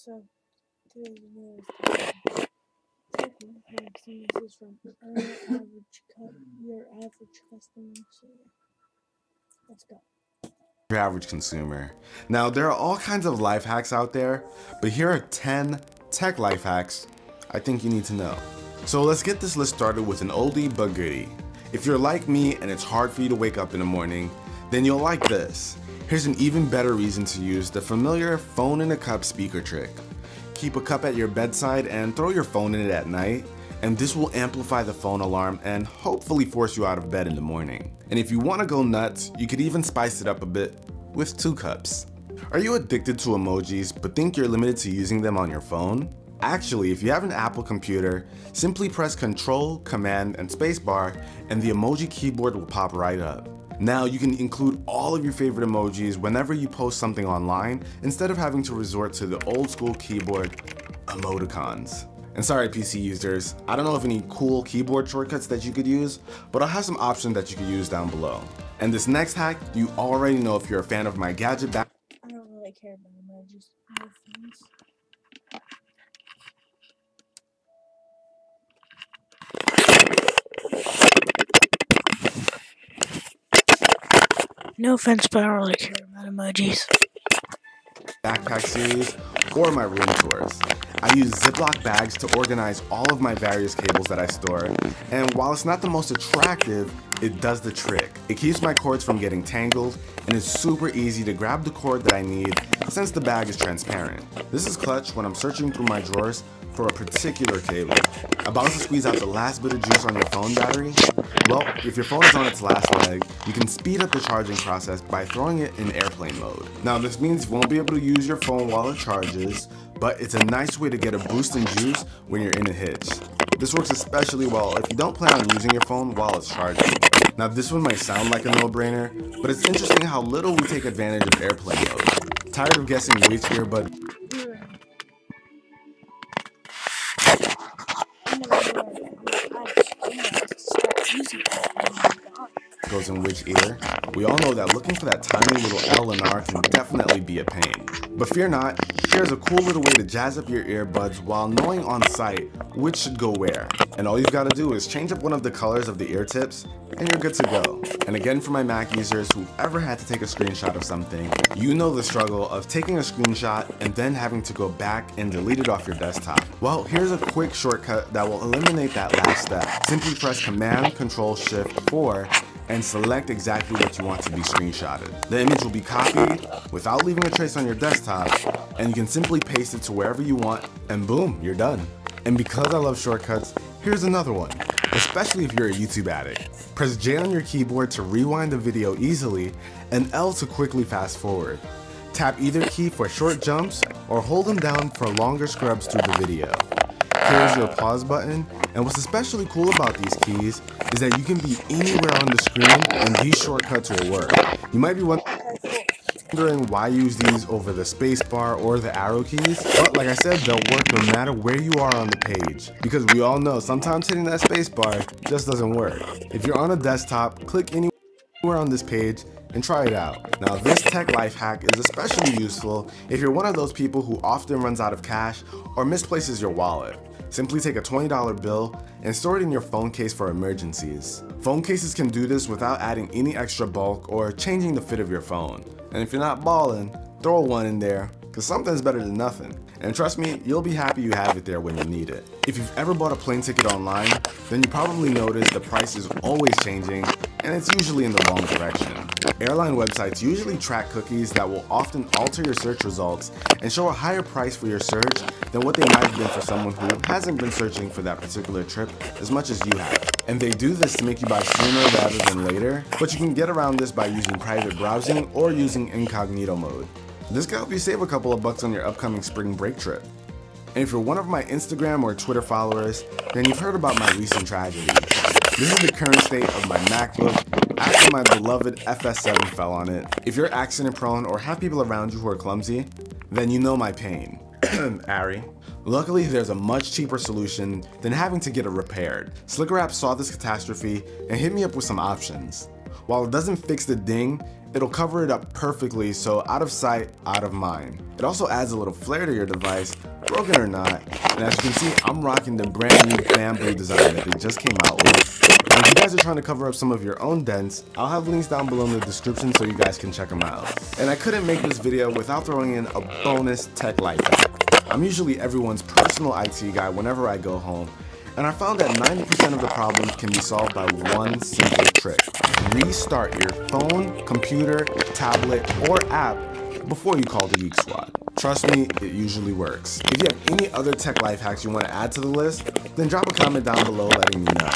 So today's video is checking this is from your average customer. So yeah, let's go. Your average consumer. Now, there are all kinds of life hacks out there, but here are 10 tech life hacks I think you need to know. So let's get this list started with an oldie but goodie. If you're like me and it's hard for you to wake up in the morning, then you'll like this. Here's an even better reason to use the familiar phone in a cup speaker trick. Keep a cup at your bedside and throw your phone in it at night, and this will amplify the phone alarm and hopefully force you out of bed in the morning. And if you want to go nuts, you could even spice it up a bit with 2 cups. Are you addicted to emojis but think you're limited to using them on your phone? Actually, if you have an Apple computer, simply press Control, Command, and Spacebar, and the emoji keyboard will pop right up. Now you can include all of your favorite emojis whenever you post something online instead of having to resort to the old school keyboard emoticons. And sorry PC users, I don't know of any cool keyboard shortcuts that you could use, but I'll have some options that you could use down below. And this next hack, you already know if you're a fan of my gadget back. I don't really care about emojis. No offense. No offense, but I don't really care about emojis. Backpack series or my room tours. I use Ziploc bags to organize all of my various cables that I store, and while it's not the most attractive, it does the trick. It keeps my cords from getting tangled, and it's super easy to grab the cord that I need since the bag is transparent. This is clutch when I'm searching through my drawers for a particular cable. About to squeeze out the last bit of juice on your phone battery? Well, if your phone is on its last leg, you can speed up the charging process by throwing it in airplane mode. Now this means you won't be able to use your phone while it charges, but it's a nice way to get a boost in juice when you're in a hitch. This works especially well if you don't plan on using your phone while it's charging. Now this one might sound like a no-brainer, but it's interesting how little we take advantage of airplane mode. Tired of guessing which earbud goes in which ear? We all know that looking for that tiny little L and R can definitely be a pain. But fear not, here's a cool little way to jazz up your earbuds while knowing on sight which should go where. And all you've got to do is change up one of the colors of the ear tips and you're good to go. And again, for my Mac users who've ever had to take a screenshot of something, you know the struggle of taking a screenshot and then having to go back and delete it off your desktop. Well, here's a quick shortcut that will eliminate that last step. Simply press Command, Control, Shift, 4, and select exactly what you want to be screenshotted. The image will be copied without leaving a trace on your desktop, and you can simply paste it to wherever you want, and boom, you're done. And because I love shortcuts, here's another one, especially if you're a YouTube addict. Press J on your keyboard to rewind the video easily, and L to quickly fast forward. Tap either key for short jumps, or hold them down for longer scrubs through the video. Here's your pause button, and what's especially cool about these keys is that you can be anywhere on the screen and these shortcuts will work. You might be wondering why use these over the space bar or the arrow keys, but like I said, they'll work no matter where you are on the page, because we all know sometimes hitting that space bar just doesn't work. If you're on a desktop, click anywhere on this page and try it out. Now this tech life hack is especially useful if you're one of those people who often runs out of cash or misplaces your wallet. Simply take a $20 bill and store it in your phone case for emergencies. Phone cases can do this without adding any extra bulk or changing the fit of your phone. And if you're not balling, throw one in there, because something's better than nothing. And trust me, you'll be happy you have it there when you need it. If you've ever bought a plane ticket online, then you probably noticed the price is always changing, and it's usually in the wrong direction. Airline websites usually track cookies that will often alter your search results and show a higher price for your search than what they might have been for someone who hasn't been searching for that particular trip as much as you have. And they do this to make you buy sooner rather than later, but you can get around this by using private browsing or using incognito mode. This can help you save a couple of bucks on your upcoming spring break trip. And if you're one of my Instagram or Twitter followers, then you've heard about my recent tragedy. This is the current state of my MacBook after my beloved FS7 fell on it. If you're accident prone or have people around you who are clumsy, then you know my pain. Ari. Luckily, there's a much cheaper solution than having to get it repaired. Slicker App saw this catastrophe and hit me up with some options. While it doesn't fix the ding, it'll cover it up perfectly, so out of sight, out of mind. It also adds a little flair to your device, broken or not, and as you can see, I'm rocking the brand new bamboo design that they just came out with. And if you guys are trying to cover up some of your own dents, I'll have links down below in the description so you guys can check them out. And I couldn't make this video without throwing in a bonus tech life hack. I'm usually everyone's personal IT guy whenever I go home, and I found that 90% of the problems can be solved by one simple trick. Restart your phone, computer, tablet, or app before you call the Geek Squad. Trust me, it usually works. If you have any other tech life hacks you want to add to the list, then drop a comment down below letting me know.